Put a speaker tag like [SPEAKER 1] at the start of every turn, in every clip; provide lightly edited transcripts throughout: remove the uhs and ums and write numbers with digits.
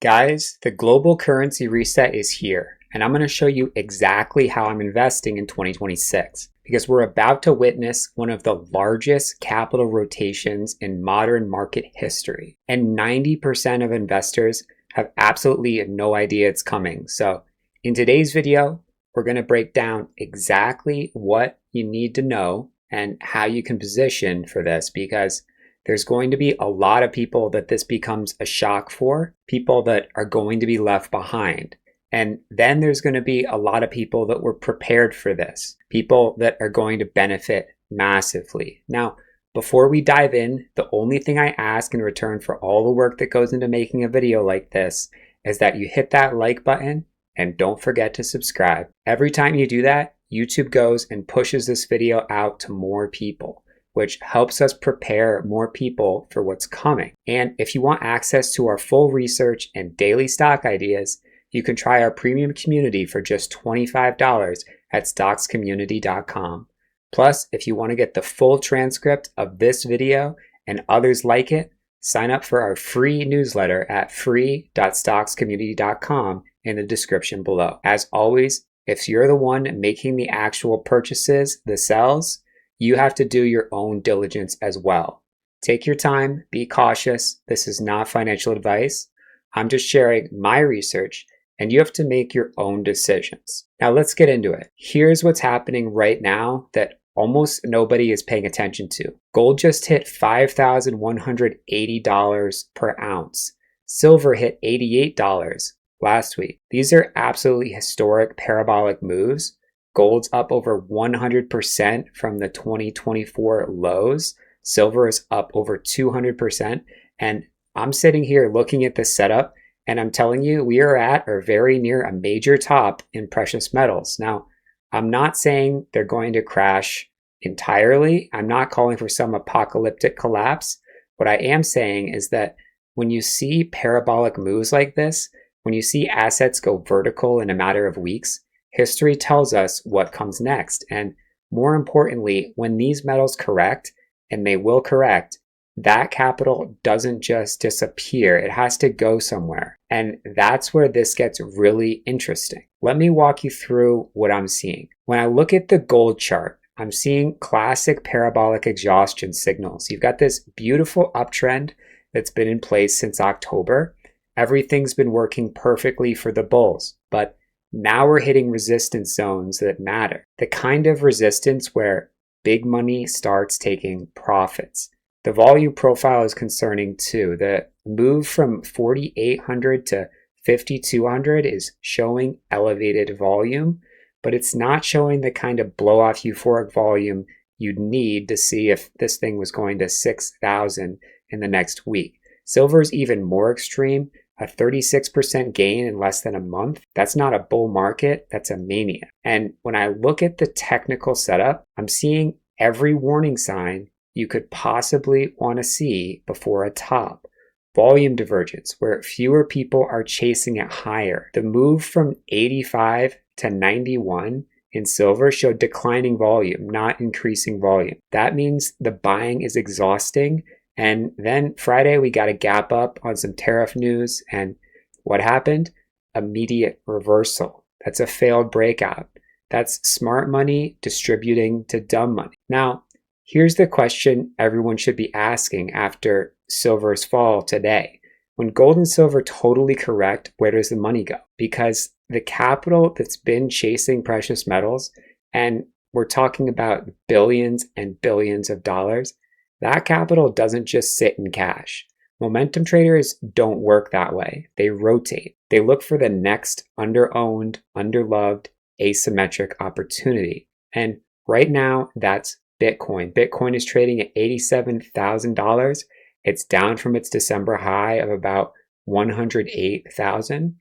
[SPEAKER 1] Guys, the global currency reset is here, and I'm going to show you exactly how I'm investing in 2026 because we're about to witness one of the largest capital rotations in modern market history, and 90% of investors have absolutely no idea it's coming. So, in today's video, we're going to break down exactly what you need to know and how you can position for this because there's going to be a lot of people that this becomes a shock for, people that are going to be left behind. And then there's going to be a lot of people that were prepared for this, people that are going to benefit massively. Now, before we dive in, the only thing I ask in return for all the work that goes into making a video like this is that you hit that like button and don't forget to subscribe. Every time you do that, YouTube goes and pushes this video out to more people, which helps us prepare more people for what's coming. And if you want access to our full research and daily stock ideas, you can try our premium community for just $25 at stockscommunity.com. Plus, if you want to get the full transcript of this video and others like it, sign up for our free newsletter at free.stockscommunity.com in the description below. As always, if you're the one making the actual purchases, the sells, you have to do your own diligence as well. Take your time, be cautious. This is not financial advice. I'm just sharing my research, and you have to make your own decisions. Now let's get into it. Here's what's happening right now that almost nobody is paying attention to. Gold just hit $5,180 per ounce. Silver hit $88 last week. These are absolutely historic parabolic moves. Gold's up over 100% from the 2024 lows. Silver is up over 200%. And I'm sitting here looking at this setup, and I'm telling you, we are at or very near a major top in precious metals. Now, I'm not saying they're going to crash entirely. I'm not calling for some apocalyptic collapse. What I am saying is that when you see parabolic moves like this, when you see assets go vertical in a matter of weeks, history tells us what comes next. And more importantly, when these metals correct, and they will correct, that capital doesn't just disappear. It has to go somewhere. And that's where this gets really interesting. Let me walk you through what I'm seeing. When I look at the gold chart, I'm seeing classic parabolic exhaustion signals. You've got this beautiful uptrend that's been in place since October. Everything's been working perfectly for the bulls, but now we're hitting resistance zones that matter. The kind of resistance where big money starts taking profits. The volume profile is concerning too. The move from 4,800 to 5,200 is showing elevated volume, but it's not showing the kind of blow-off euphoric volume you'd need to see if this thing was going to 6,000 in the next week. Silver is even more extreme. A 36% gain in less than a month, that's not a bull market, that's a mania. And when I look at the technical setup, I'm seeing every warning sign you could possibly want to see before a top. Volume divergence, where fewer people are chasing it higher. The move from 85 to 91 in silver showed declining volume, not increasing volume. That means the buying is exhausting. And then Friday, we got a gap up on some tariff news. And what happened? Immediate reversal. That's a failed breakout. That's smart money distributing to dumb money. Now, here's the question everyone should be asking after silver's fall today. When gold and silver totally correct, where does the money go? Because the capital that's been chasing precious metals, and we're talking about billions and billions of dollars, that capital doesn't just sit in cash. Momentum traders don't work that way. They rotate. They look for the next under-owned, under-loved, asymmetric opportunity. And right now, that's Bitcoin. Bitcoin is trading at $87,000. It's down from its December high of about $108,000.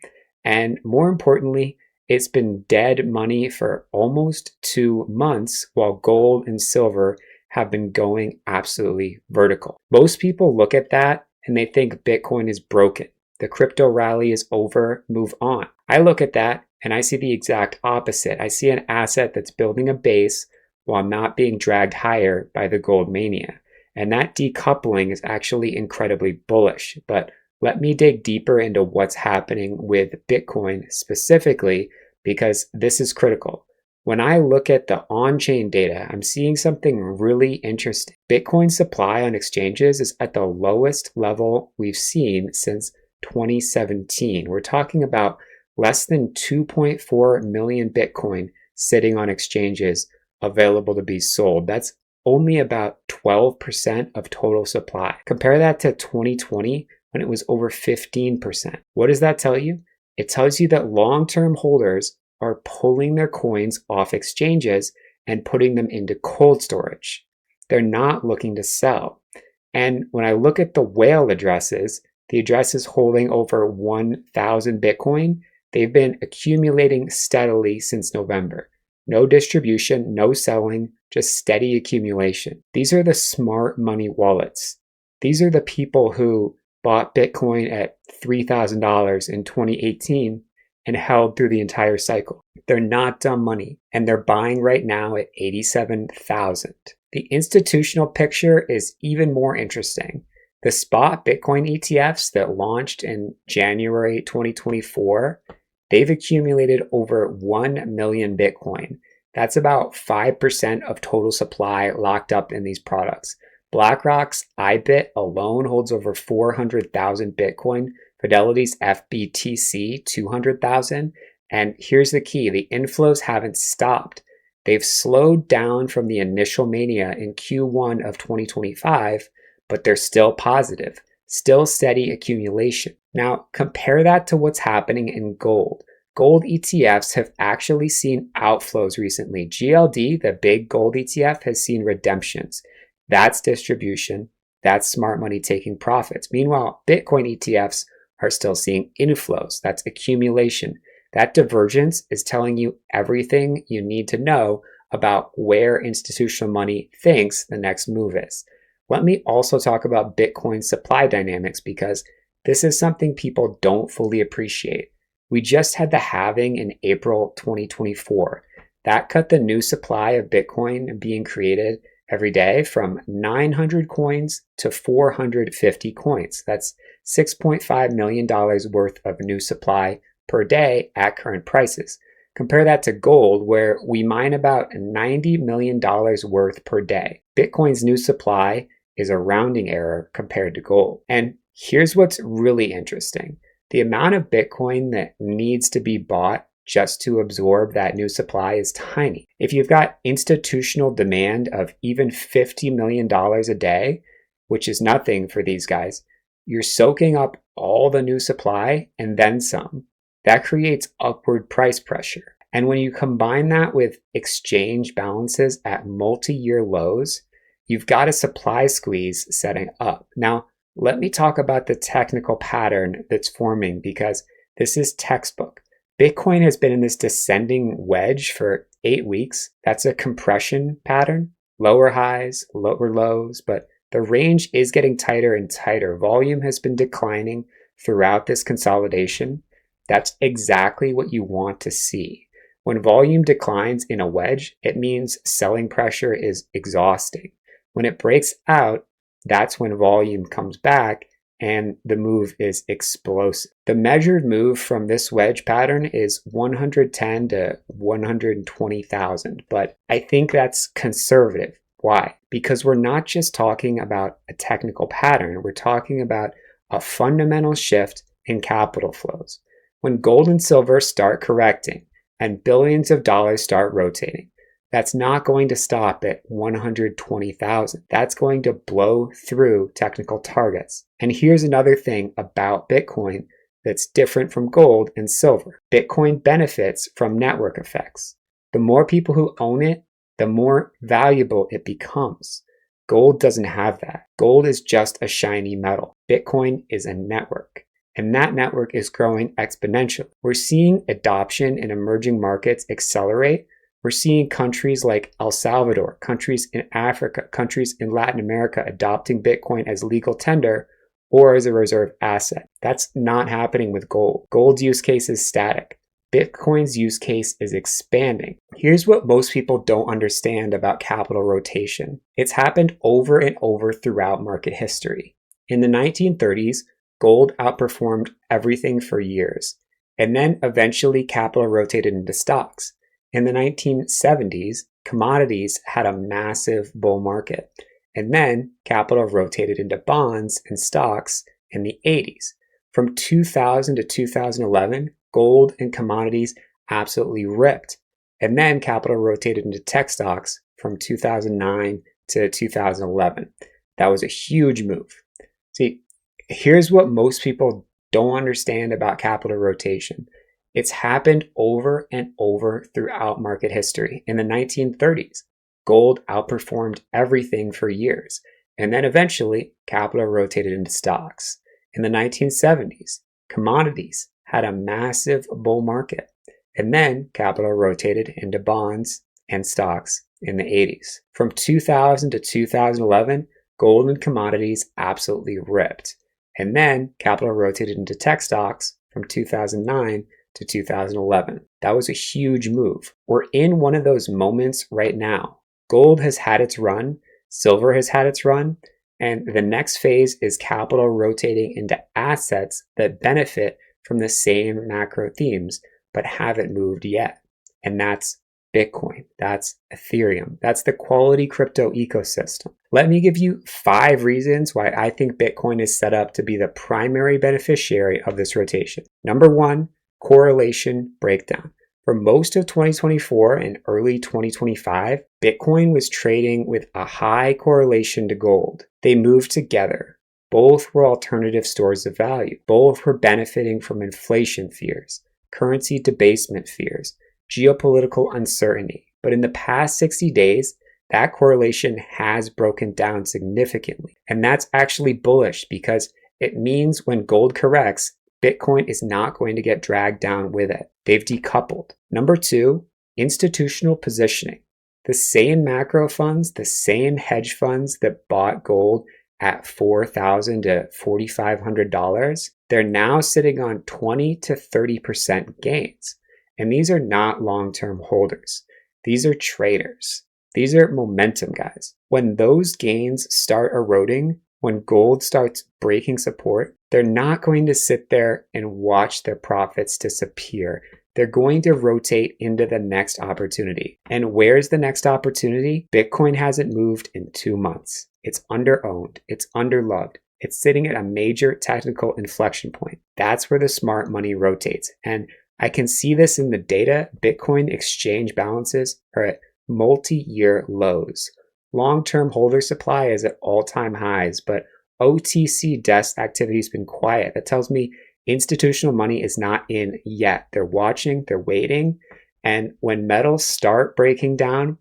[SPEAKER 1] And more importantly, it's been dead money for almost 2 months while gold and silver have been going absolutely vertical. Most people look at that and they think Bitcoin is broken. The crypto rally is over, move on. I look at that and I see the exact opposite. I see an asset that's building a base while not being dragged higher by the gold mania. And that decoupling is actually incredibly bullish. But let me dig deeper into what's happening with Bitcoin specifically, because this is critical. When I look at the on-chain data, I'm seeing something really interesting. Bitcoin's supply on exchanges is at the lowest level we've seen since 2017. We're talking about less than 2.4 million Bitcoin sitting on exchanges available to be sold. That's only about 12% of total supply. Compare that to 2020 when it was over 15%. What does that tell you? It tells you that long-term holders are pulling their coins off exchanges and putting them into cold storage. They're not looking to sell. And when I look at the whale addresses, the addresses holding over 1,000 Bitcoin, they've been accumulating steadily since November. No distribution, no selling, just steady accumulation. These are the smart money wallets. These are the people who bought Bitcoin at $3,000 in 2018 and held through the entire cycle. They're not dumb money, and they're buying right now at 87,000. The institutional picture is even more interesting. The spot Bitcoin ETFs that launched in January 2024, they've accumulated over 1 million Bitcoin. That's about 5% of total supply locked up in these products. BlackRock's IBIT alone holds over 400,000 Bitcoin. Fidelity's FBTC, 200,000. And here's the key, the inflows haven't stopped. They've slowed down from the initial mania in Q1 of 2025, but they're still positive, still steady accumulation. Now, compare that to what's happening in gold. Gold ETFs have actually seen outflows recently. GLD, the big gold ETF, has seen redemptions. That's distribution. That's smart money taking profits. Meanwhile, Bitcoin ETFs are still seeing inflows. That's accumulation. That divergence is telling you everything you need to know about where institutional money thinks the next move is. Let me also talk about Bitcoin supply dynamics, because this is something people don't fully appreciate. We just had the halving in April 2024. That cut the new supply of Bitcoin being created every day from 900 coins to 450 coins. That's $6.5 million worth of new supply per day at current prices. Compare that to gold, where we mine about $90 million worth per day. Bitcoin's new supply is a rounding error compared to gold. And here's what's really interesting. The amount of Bitcoin that needs to be bought just to absorb that new supply is tiny. If you've got institutional demand of even $50 million a day, which is nothing for these guys, you're soaking up all the new supply and then some. That creates upward price pressure. And when you combine that with exchange balances at multi-year lows, you've got a supply squeeze setting up. Now, let me talk about the technical pattern that's forming, because this is textbook. Bitcoin has been in this descending wedge for 8 weeks. That's a compression pattern, lower highs, lower lows, but the range is getting tighter and tighter. Volume has been declining throughout this consolidation. That's exactly what you want to see. When volume declines in a wedge, it means selling pressure is exhausting. When it breaks out, that's when volume comes back and the move is explosive. The measured move from this wedge pattern is 110 to 120,000, but I think that's conservative. Why? Because we're not just talking about a technical pattern, we're talking about a fundamental shift in capital flows. When gold and silver start correcting and billions of dollars start rotating, that's not going to stop at 120,000. That's going to blow through technical targets. And here's another thing about Bitcoin that's different from gold and silver. Bitcoin benefits from network effects. The more people who own it, the more valuable it becomes. Gold doesn't have that. Gold is just a shiny metal. Bitcoin is a network. And that network is growing exponentially. We're seeing adoption in emerging markets accelerate. We're seeing countries like El Salvador, countries in Africa, countries in Latin America adopting Bitcoin as legal tender or as a reserve asset. That's not happening with gold. Gold's use case is static. Bitcoin's use case is expanding. Here's what most people don't understand about capital rotation. It's happened over and over throughout market history. In the 1930s, gold outperformed everything for years. And then eventually capital rotated into stocks. In the 1970s, commodities had a massive bull market. And then capital rotated into bonds and stocks in the 80s. From 2000 to 2011, gold and commodities absolutely ripped. And then capital rotated into tech stocks from 2009 to 2011. That was a huge move. See, here's what most people don't understand about capital rotation. It's happened over and over throughout market history. In the 1930s, gold outperformed everything for years, and then eventually capital rotated into stocks. In the 1970s, commodities had a massive bull market, and then capital rotated into bonds and stocks in the 80s. From 2000 to 2011, gold and commodities absolutely ripped. And then capital rotated into tech stocks from 2009 to 2011. That was a huge move. We're in one of those moments right now. Gold has had its run, silver has had its run, and the next phase is capital rotating into assets that benefit from the same macro themes but haven't moved yet. And that's Bitcoin, that's Ethereum, that's the quality crypto ecosystem. Let me give you 5 reasons why I think Bitcoin is set up to be the primary beneficiary of this rotation. Number 1, correlation breakdown. For most of 2024 and early 2025, Bitcoin was trading with a high correlation to gold. They moved together. Both were alternative stores of value. Both were benefiting from inflation fears, currency debasement fears, geopolitical uncertainty. But in the past 60 days, that correlation has broken down significantly. And that's actually bullish because it means when gold corrects, Bitcoin is not going to get dragged down with it. They've decoupled. Number 2, institutional positioning. The same macro funds, the same hedge funds that bought gold at $4,000 to $4,500, they're now sitting on 20 to 30% gains. And these are not long-term holders. These are traders. These are momentum guys. When those gains start eroding, when gold starts breaking support, they're not going to sit there and watch their profits disappear. They're going to rotate into the next opportunity. And where's the next opportunity? Bitcoin hasn't moved in 2 months. It's underowned. It's underloved. It's sitting at a major technical inflection point. That's where the smart money rotates. And I can see this in the data. Bitcoin exchange balances are at multi-year lows. Long-term holder supply is at all-time highs, but OTC desk activity has been quiet. That tells me institutional money is not in yet. They're watching, they're waiting, and when metals start breaking down,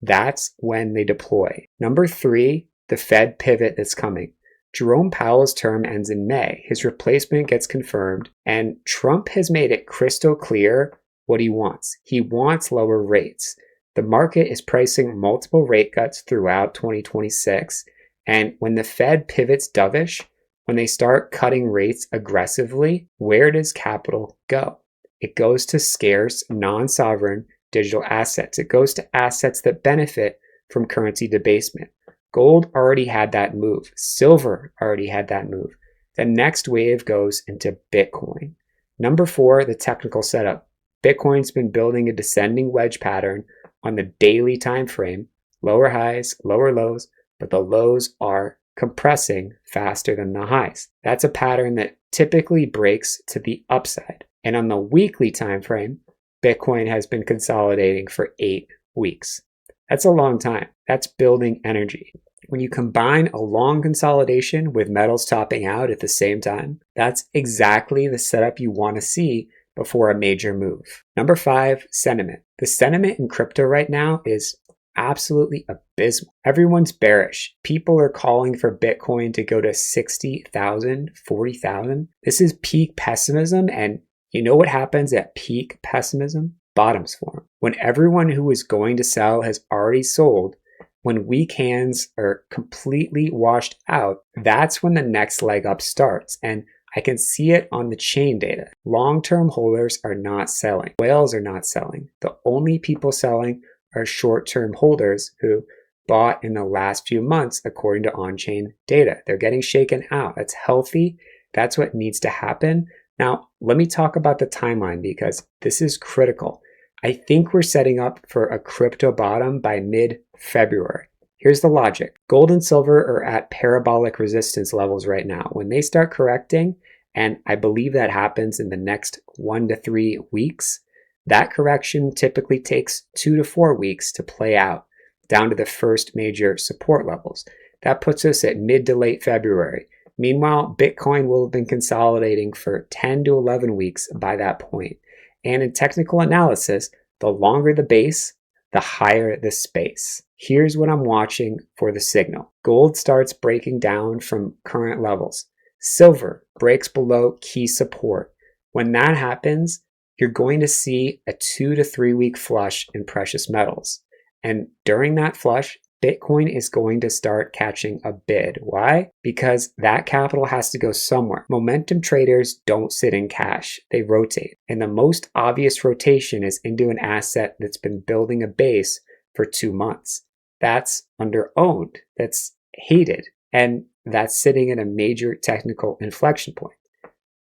[SPEAKER 1] that's when they deploy. Number 3, the Fed pivot that's coming. Jerome Powell's term ends in May. His replacement gets confirmed, and Trump has made it crystal clear what he wants. He wants lower rates. The market is pricing multiple rate cuts throughout 2026, and when the Fed pivots dovish, when they start cutting rates aggressively, where does capital go? It goes to scarce, non-sovereign digital assets. It goes to assets that benefit from currency debasement. Gold already had that move. Silver already had that move. The next wave goes into Bitcoin. Number 4, the technical setup. Bitcoin's been building a descending wedge pattern on the daily time frame. Lower highs, lower lows, but the lows are compressing faster than the highs. That's a pattern that typically breaks to the upside. And on the weekly time frame, Bitcoin has been consolidating for 8 weeks. That's a long time. That's building energy. When you combine a long consolidation with metals topping out at the same time, that's exactly the setup you want to see before a major move. Number 5, sentiment. The sentiment in crypto right now is absolutely abysmal. Everyone's bearish. People are calling for Bitcoin to go to 60,000, 40,000. This is peak pessimism, and you know what happens at peak pessimism? Bottoms form. When everyone who is going to sell has already sold, when weak hands are completely washed out, that's when the next leg up starts. And I can see it on the chain data. Long-term holders are not selling. Whales are not selling. The only people selling are short-term holders who bought in the last few months according to on-chain data. They're getting shaken out. That's healthy. That's what needs to happen. Now, let me talk about the timeline because this is critical. I think we're setting up for a crypto bottom by mid-February. Here's the logic. Gold and silver are at parabolic resistance levels right now. When they start correcting, and I believe that happens in the next 1 to 3 weeks, that correction typically takes 2 to 4 weeks to play out down to the first major support levels. That puts us at mid to late February. Meanwhile, Bitcoin will have been consolidating for 10 to 11 weeks by that point. And in technical analysis, the longer the base, the higher the space. Here's what I'm watching for the signal. Gold starts breaking down from current levels. Silver breaks below key support. When that happens, you're going to see a 2 to 3 week flush in precious metals. And during that flush, Bitcoin is going to start catching a bid. Why? Because that capital has to go somewhere. Momentum traders don't sit in cash, they rotate. And the most obvious rotation is into an asset that's been building a base for 2 months. That's under-owned, that's hated, and that's sitting at a major technical inflection point.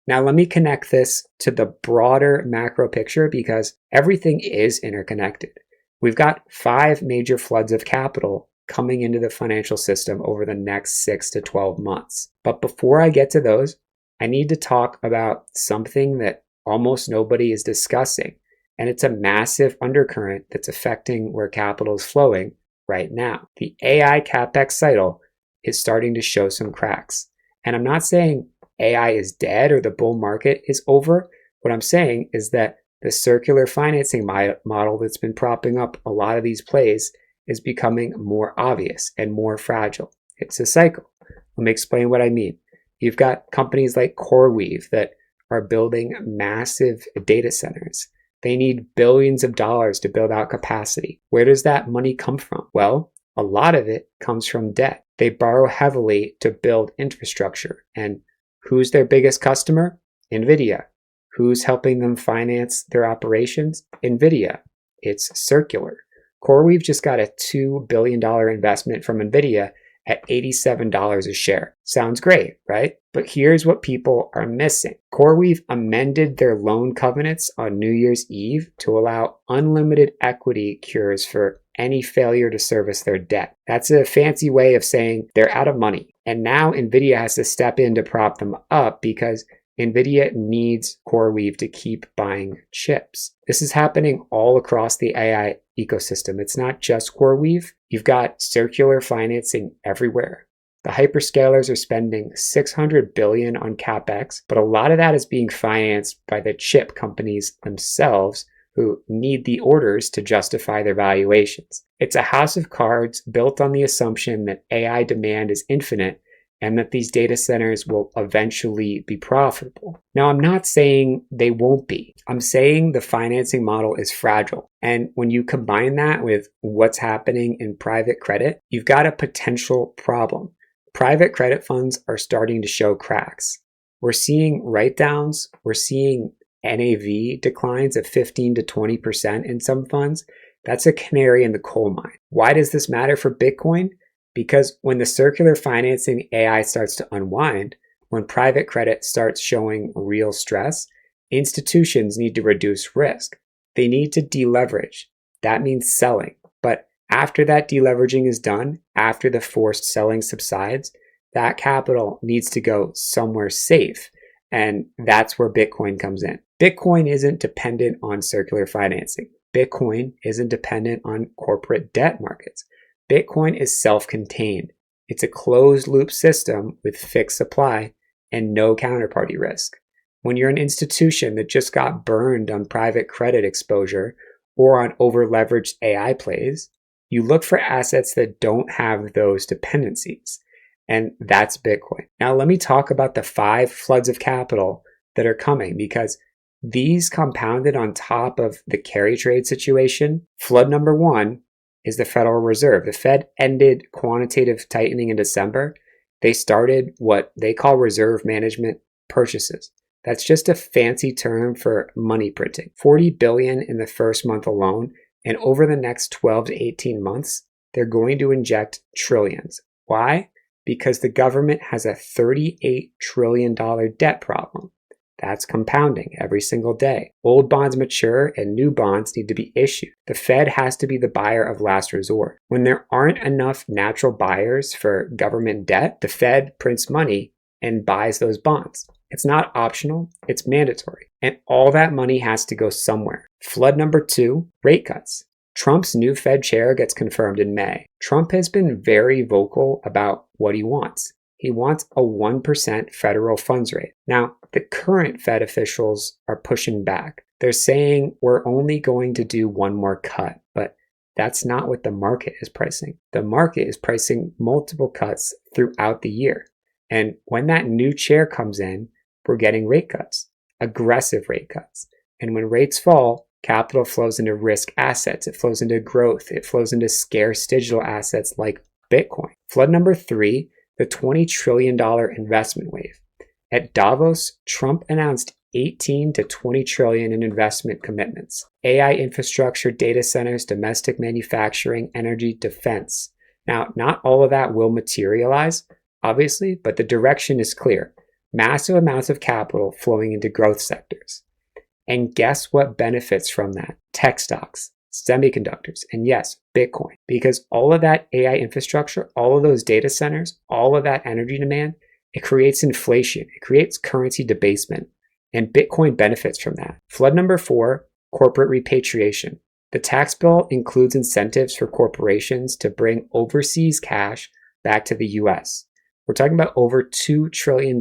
[SPEAKER 1] Now, let me connect this to the broader macro picture because everything is interconnected. We've got 5 major floods of capital coming into the financial system over the next 6 to 12 months. But before I get to those, I need to talk about something that almost nobody is discussing. And it's a massive undercurrent that's affecting where capital is flowing right now. The AI CapEx cycle is starting to show some cracks. And I'm not saying AI is dead or the bull market is over. What I'm saying is that the circular financing model that's been propping up a lot of these plays is becoming more obvious and more fragile. It's a cycle. Let me explain what I mean. You've got companies like CoreWeave that are building massive data centers. They need billions of dollars to build out capacity. Where does that money come from? Well, a lot of it comes from debt. They borrow heavily to build infrastructure. And who's their biggest customer? NVIDIA. Who's helping them finance their operations? NVIDIA. It's circular. CoreWeave just got a $2 billion investment from NVIDIA at $87 a share. Sounds great, right? But here's what people are missing. CoreWeave amended their loan covenants on New Year's Eve to allow unlimited equity cures for any failure to service their debt. That's a fancy way of saying they're out of money. And now NVIDIA has to step in to prop them up because NVIDIA needs CoreWeave to keep buying chips. This is happening all across the AI ecosystem. It's not just CoreWeave. You've got circular financing everywhere. The hyperscalers are spending $600 billion on CapEx, but a lot of that is being financed by the chip companies themselves who need the orders to justify their valuations. It's a house of cards built on the assumption that AI demand is infinite and that these data centers will eventually be profitable. Now, I'm not saying they won't be. I'm saying the financing model is fragile. And when you combine that with what's happening in private credit, you've got a potential problem. Private credit funds are starting to show cracks. We're seeing write-downs. We're seeing NAV declines of 15 to 20% in some funds. That's a canary in the coal mine. Why does this matter for Bitcoin? Because when the circular financing AI starts to unwind, when private credit starts showing real stress, institutions need to reduce risk. They need to deleverage. That means selling. But after that deleveraging is done, after the forced selling subsides, that capital needs to go somewhere safe. And that's where Bitcoin comes in. Bitcoin isn't dependent on circular financing. Bitcoin isn't dependent on corporate debt markets. Bitcoin is self-contained. It's a closed-loop system with fixed supply and no counterparty risk. When you're an institution that just got burned on private credit exposure or on over-leveraged AI plays, you look for assets that don't have those dependencies. And that's Bitcoin. Now, let me talk about the 5 floods of capital that are coming because these compounded on top of the carry trade situation. Flood number 1 is the Federal Reserve. The Fed ended quantitative tightening in December. They started what they call reserve management purchases. That's just a fancy term for money printing. $40 billion in the first month alone, and over the next 12 to 18 months, they're going to inject trillions. Why? because the government has a $38 trillion debt problem. That's compounding every single day. Old bonds mature and new bonds need to be issued. The Fed has to be the buyer of last resort. When there aren't enough natural buyers for government debt, the Fed prints money and buys those bonds. It's not optional, it's mandatory. And all that money has to go somewhere. Flood number 2, rate cuts. Trump's new Fed chair gets confirmed in May. Trump has been very vocal about what he wants. He wants a 1% federal funds rate. Now, the current Fed officials are pushing back. They're saying we're only going to do one more cut, but that's not what the market is pricing. The market is pricing multiple cuts throughout the year. And when that new chair comes in, we're getting rate cuts, aggressive rate cuts. And when rates fall, capital flows into risk assets. It flows into growth. It flows into scarce digital assets like Bitcoin. Flood number 3, the $20 trillion investment wave. At Davos, Trump announced 18 to 20 trillion in investment commitments. AI infrastructure, data centers, domestic manufacturing, energy, defense. Now, not all of that will materialize, obviously, but the direction is clear. Massive amounts of capital flowing into growth sectors. And guess what benefits from that? Tech stocks, semiconductors, and yes, Bitcoin. Because all of that AI infrastructure, all of those data centers, all of that energy demand, it creates inflation. It creates currency debasement. And Bitcoin benefits from that. Flood number 4, corporate repatriation. The tax bill includes incentives for corporations to bring overseas cash back to the US. We're talking about over $2 trillion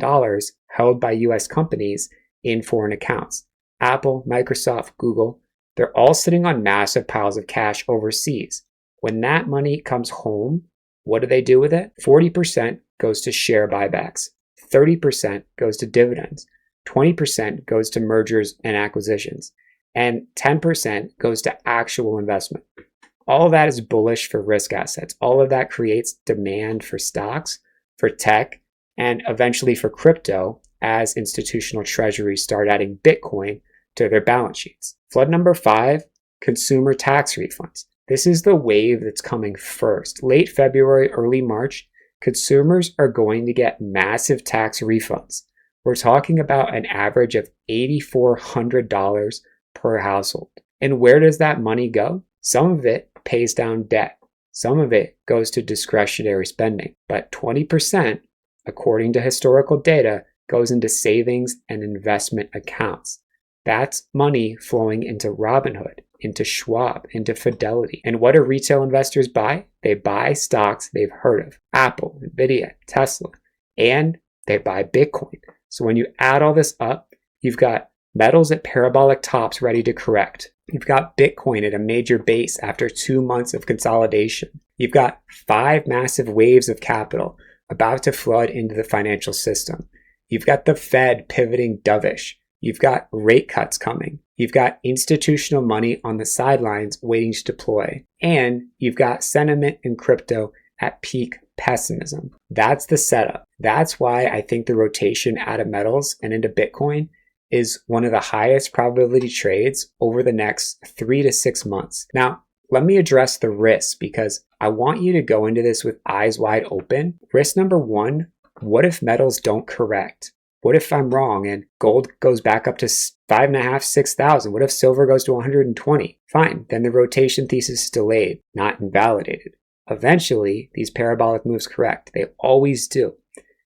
[SPEAKER 1] held by US companies in foreign accounts. Apple, Microsoft, Google, they're all sitting on massive piles of cash overseas. When that money comes home, what do they do with it? 40% goes to share buybacks, 30% goes to dividends, 20% goes to mergers and acquisitions, and 10% goes to actual investment. All of that is bullish for risk assets. All of that creates demand for stocks, for tech, and eventually for crypto as institutional treasuries start adding Bitcoin to their balance sheets. Flood number 5, consumer tax refunds. This is the wave that's coming first. Late February, early March, consumers are going to get massive tax refunds. We're talking about an average of $8,400 per household. And where does that money go? Some of it pays down debt. Some of it goes to discretionary spending. But 20%, according to historical data, goes into savings and investment accounts. That's money flowing into Robinhood, into Schwab, into Fidelity. And what do retail investors buy? They buy stocks they've heard of. Apple, Nvidia, Tesla, and they buy Bitcoin. So when you add all this up, you've got metals at parabolic tops ready to correct. You've got Bitcoin at a major base after 2 months of consolidation. You've got 5 massive waves of capital about to flood into the financial system. You've got the Fed pivoting dovish. You've got rate cuts coming. You've got institutional money on the sidelines waiting to deploy. And you've got sentiment in crypto at peak pessimism. That's the setup. That's why I think the rotation out of metals and into Bitcoin is one of the highest probability trades over the next 3 to 6 months. Now, let me address the risks because I want you to go into this with eyes wide open. Risk number 1, what if metals don't correct? What if I'm wrong and gold goes back up to 5,500, 6,000? What if silver goes to 120? Fine, then the rotation thesis is delayed, not invalidated. Eventually, these parabolic moves correct. They always do.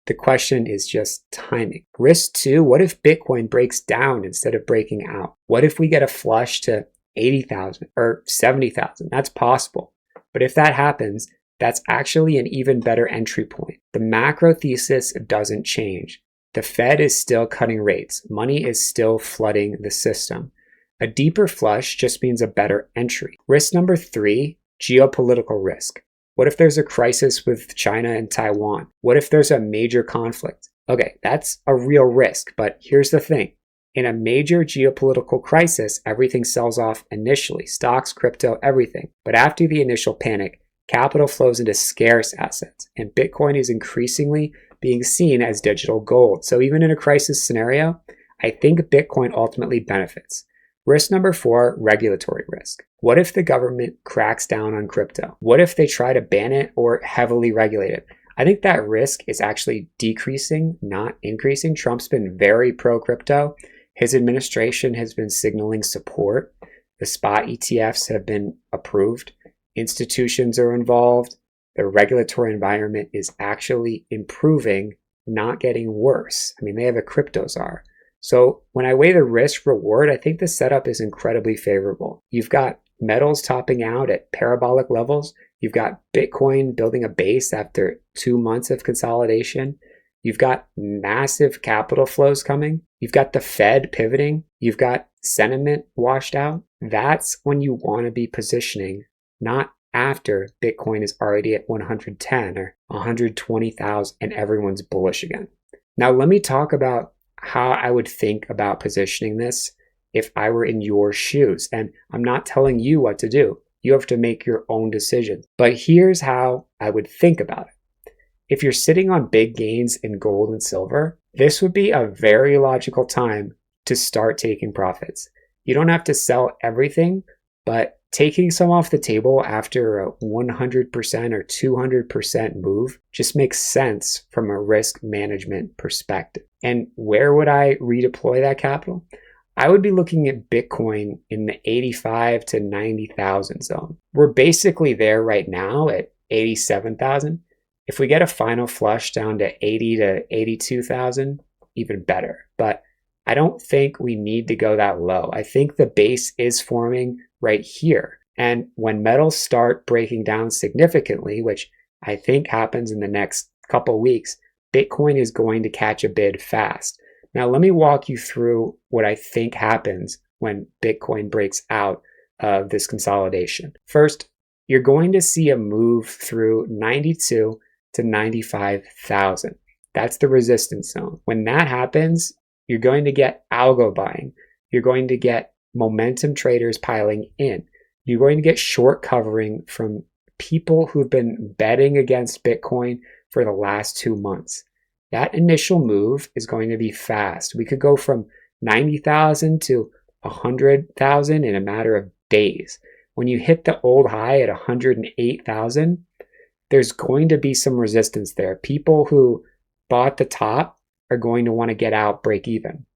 [SPEAKER 1] The question is just timing. Risk 2, what if Bitcoin breaks down instead of breaking out? What if we get a flush to 80,000 or 70,000? That's possible. But if that happens, that's actually an even better entry point. The macro thesis doesn't change. The Fed is still cutting rates. Money is still flooding the system. A deeper flush just means a better entry. Risk number 3, geopolitical risk. What if there's a crisis with China and Taiwan? What if there's a major conflict? Okay, that's a real risk, but here's the thing. In a major geopolitical crisis, everything sells off initially, stocks, crypto, everything. But after the initial panic, capital flows into scarce assets, and Bitcoin is increasingly being seen as digital gold. So even in a crisis scenario, I think Bitcoin ultimately benefits. Risk number 4, regulatory risk. What if the government cracks down on crypto? What if they try to ban it or heavily regulate it? I think that risk is actually decreasing, not increasing. Trump's been very pro-crypto. His administration has been signaling support. The spot ETFs have been approved. Institutions are involved. The regulatory environment is actually improving, not getting worse. I mean, they have a crypto czar. So when I weigh the risk reward, I think the setup is incredibly favorable. You've got metals topping out at parabolic levels. You've got Bitcoin building a base after 2 months of consolidation. You've got massive capital flows coming. You've got the Fed pivoting. You've got sentiment washed out. That's when you want to be positioning, not after Bitcoin is already at 110 or 120,000 and everyone's bullish again. Now, let me talk about how I would think about positioning this if I were in your shoes. And I'm not telling you what to do. You have to make your own decision. But here's how I would think about it. If you're sitting on big gains in gold and silver, this would be a very logical time to start taking profits. You don't have to sell everything, but taking some off the table after a 100% or 200% move just makes sense from a risk management perspective. And where would I redeploy that capital? I would be looking at Bitcoin in the 85 to 90,000 zone. We're basically there right now at 87,000. If we get a final flush down to 80 to 82,000, even better. But I don't think we need to go that low. I think the base is forming right here. And when metals start breaking down significantly, which I think happens in the next couple weeks, Bitcoin is going to catch a bid fast. Now, let me walk you through what I think happens when Bitcoin breaks out of this consolidation. First, you're going to see a move through 92 to 95,000. That's the resistance zone. When that happens, you're going to get algo buying. You're going to get momentum traders piling in. You're going to get short covering from people who've been betting against Bitcoin for the last 2 months. That initial move is going to be fast. We could go from 90,000 to 100,000 in a matter of days. When you hit the old high at 108,000, there's going to be some resistance there. People who bought the top are going to want to get out, break even.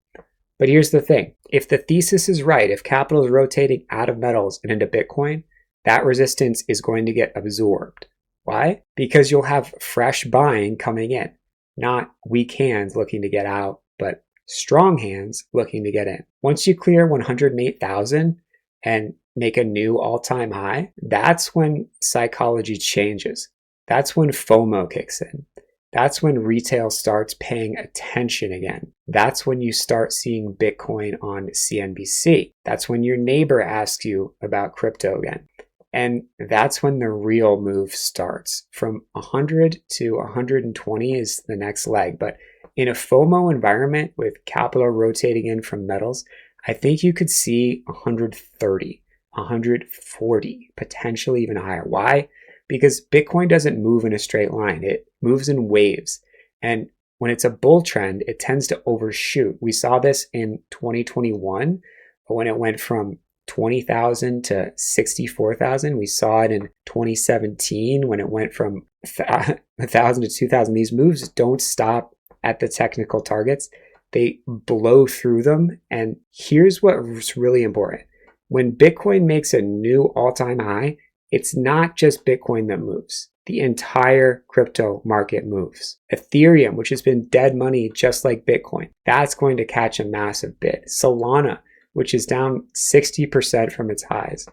[SPEAKER 1] But here's the thing. If the thesis is right, if capital is rotating out of metals and into Bitcoin, that resistance is going to get absorbed. Why? Because you'll have fresh buying coming in. Not weak hands looking to get out, but strong hands looking to get in. Once you clear 108,000 and make a new all-time high, that's when psychology changes. That's when FOMO kicks in. That's when retail starts paying attention again. That's when you start seeing Bitcoin on CNBC. That's when your neighbor asks you about crypto again. And that's when the real move starts. From 100 to 120 is the next leg. But in a FOMO environment with capital rotating in from metals, I think you could see 130, 140, potentially even higher. Why? Because Bitcoin doesn't move in a straight line. It moves in waves. And when it's a bull trend, it tends to overshoot. We saw this in 2021 when it went from 20,000 to 64,000. We saw it in 2017 when it went from 1,000 to 2,000. These moves don't stop at the technical targets. They blow through them. And here's what's really important. When Bitcoin makes a new all-time high, it's not just Bitcoin that moves. The entire crypto market moves. Ethereum, which has been dead money just like Bitcoin, that's going to catch a massive bid. Solana, which is down 60% from its highs,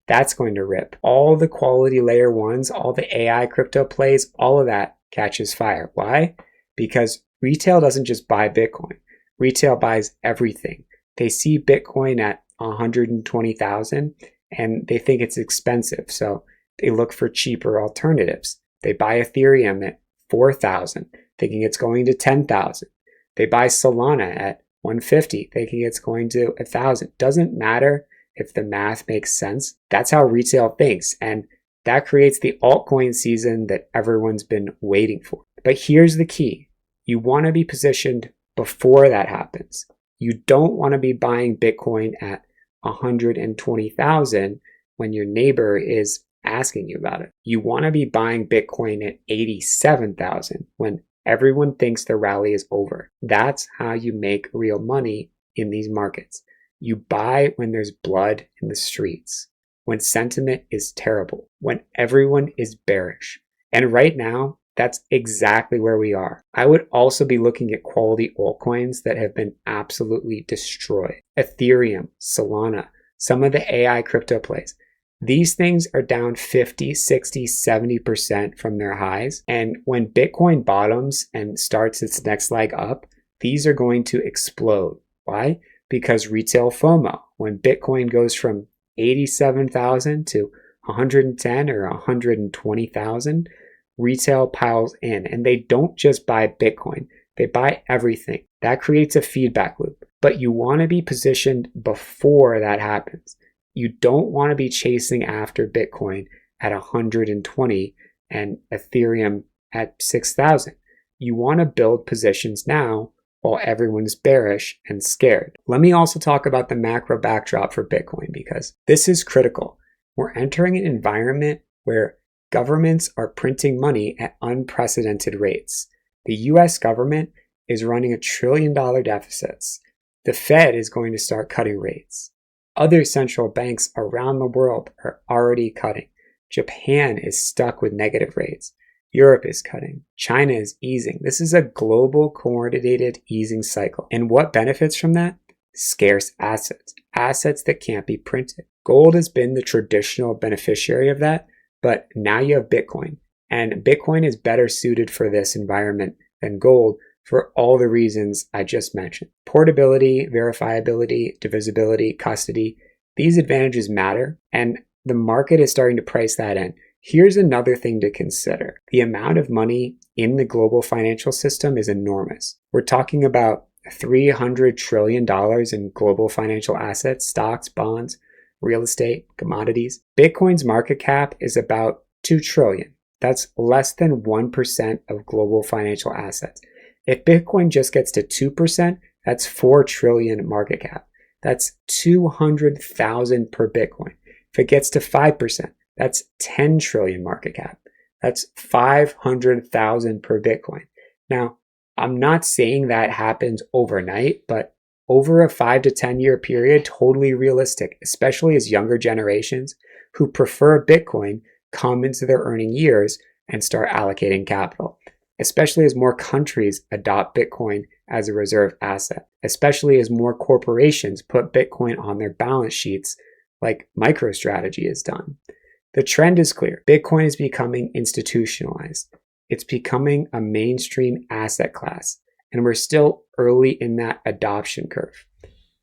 [SPEAKER 1] that's going to rip. All the quality layer ones, all the AI crypto plays, all of that catches fire. Why? Because retail doesn't just buy Bitcoin. Retail buys everything. They see Bitcoin at 120,000 and they think it's expensive. So they look for cheaper alternatives. They buy Ethereum at 4,000, thinking it's going to 10,000. They buy Solana at 150, thinking it's going to 1,000. Doesn't matter if the math makes sense. That's how retail thinks. And that creates the altcoin season that everyone's been waiting for. But here's the key. You want to be positioned before that happens. You don't want to be buying Bitcoin at 120,000 when your neighbor is asking you about it. You want to be buying Bitcoin at 87,000 when everyone thinks the rally is over. That's how you make real money in these markets. You buy when there's blood in the streets, when sentiment is terrible, when everyone is bearish. And right now, that's exactly where we are. I would also be looking at quality altcoins that have been absolutely destroyed. Ethereum, Solana, some of the AI crypto plays. These things are down 50, 60, 70% from their highs. And when Bitcoin bottoms and starts its next leg up, these are going to explode. Why? Because retail FOMO. When Bitcoin goes from 87,000 to 110 or 120,000, retail piles in, and they don't just buy Bitcoin, they buy everything. That creates a feedback loop. But you want to be positioned before that happens. You don't want to be chasing after Bitcoin at 120 and Ethereum at 6,000. You want to build positions now while everyone's bearish and scared. Let me also talk about the macro backdrop for Bitcoin because this is critical. We're entering an environment where governments are printing money at unprecedented rates. The US government is running $1 trillion deficits. The Fed is going to start cutting rates. Other central banks around the world are already cutting. Japan is stuck with negative rates. Europe is cutting. China is easing. This is a global coordinated easing cycle. And what benefits from that? Scarce assets. Assets that can't be printed. Gold has been the traditional beneficiary of that, but now you have Bitcoin. And Bitcoin is better suited for this environment than gold for all the reasons I just mentioned. Portability, verifiability, divisibility, custody, these advantages matter, and the market is starting to price that in. Here's another thing to consider. The amount of money in the global financial system is enormous. We're talking about $300 trillion in global financial assets, stocks, bonds, real estate, commodities. Bitcoin's market cap is about $2 trillion. That's less than 1% of global financial assets. If Bitcoin just gets to 2%, that's $4 trillion market cap. That's 200,000 per Bitcoin. If it gets to 5%, that's 10 trillion market cap. That's 500,000 per Bitcoin. Now, I'm not saying that happens overnight, but over a 5 to 10 year period, totally realistic, especially as younger generations who prefer Bitcoin come into their earning years and start allocating capital, especially as more countries adopt Bitcoin as a reserve asset, especially as more corporations put Bitcoin on their balance sheets like MicroStrategy has done. The trend is clear. Bitcoin is becoming institutionalized. It's becoming a mainstream asset class, and we're still early in that adoption curve.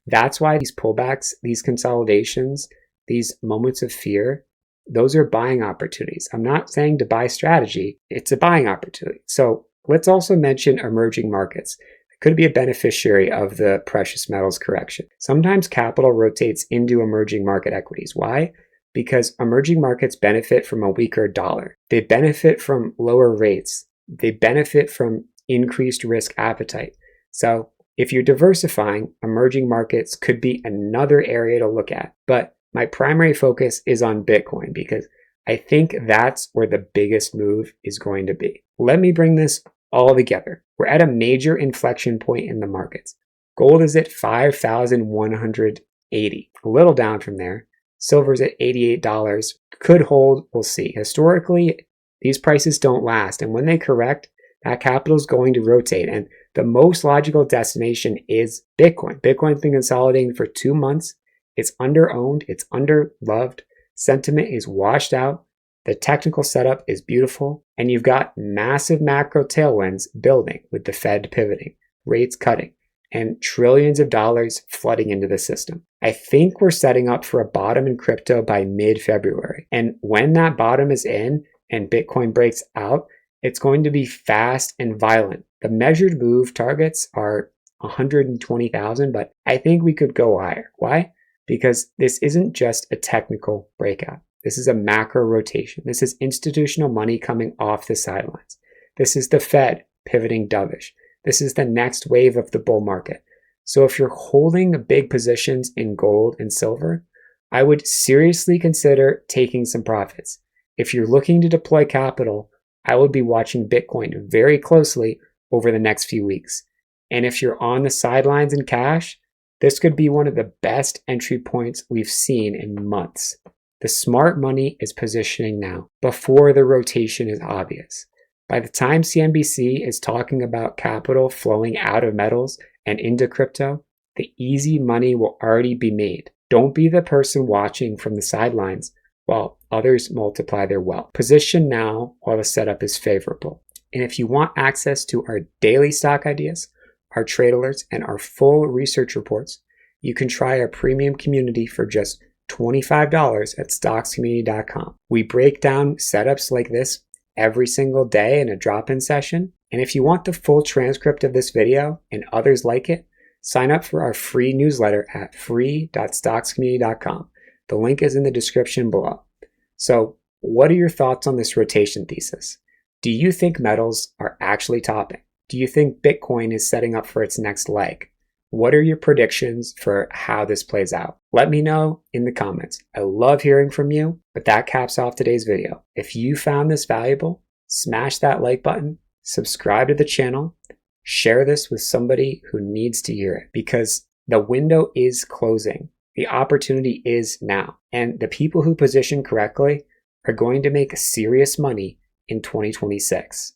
[SPEAKER 1] That's why these pullbacks, these consolidations, these moments of fear, those are buying opportunities. I'm not saying to buy strategy, it's a buying opportunity. So let's also mention emerging markets. It could be a beneficiary of the precious metals correction. Sometimes capital rotates into emerging market equities. Why? Because emerging markets benefit from a weaker dollar. They benefit from lower rates. They benefit from increased risk appetite. So if you're diversifying, emerging markets could be another area to look at. But my primary focus is on Bitcoin because I think that's where the biggest move is going to be. Let me bring this all together. We're at a major inflection point in the markets. Gold is at 5,180, a little down from there. Silver's at $88. Could hold, we'll see. Historically, these prices don't last, and when they correct, that capital is going to rotate, and the most logical destination is Bitcoin. Bitcoin's been consolidating for 2 months. It's under-owned, it's under-loved, sentiment is washed out, the technical setup is beautiful, and you've got massive macro tailwinds building with the Fed pivoting, rates cutting, and trillions of dollars flooding into the system. I think we're setting up for a bottom in crypto by mid-February. And when that bottom is in and Bitcoin breaks out, it's going to be fast and violent. The measured move targets are 120,000, but I think we could go higher. Why? Because this isn't just a technical breakout. This is a macro rotation. This is institutional money coming off the sidelines. This is the Fed pivoting dovish. This is the next wave of the bull market. So if you're holding big positions in gold and silver, I would seriously consider taking some profits. If you're looking to deploy capital, I would be watching Bitcoin very closely over the next few weeks. And if you're on the sidelines in cash, this could be one of the best entry points we've seen in months. The smart money is positioning now, before the rotation is obvious. By the time CNBC is talking about capital flowing out of metals and into crypto, the easy money will already be made. Don't be the person watching from the sidelines while others multiply their wealth. Position now while the setup is favorable. And if you want access to our daily stock ideas, our trade alerts, and our full research reports, you can try our premium community for just $25 at stockscommunity.com. We break down setups like this every single day in a drop-in session. And if you want the full transcript of this video and others like it, sign up for our free newsletter at free.stockscommunity.com. The link is in the description below. So, what are your thoughts on this rotation thesis? Do you think metals are actually topping? Do you think Bitcoin is setting up for its next leg? What are your predictions for how this plays out? Let me know in the comments. I love hearing from you, but that caps off today's video. If you found this valuable, smash that like button, subscribe to the channel, share this with somebody who needs to hear it, because the window is closing. The opportunity is now, and the people who position correctly are going to make serious money in 2026.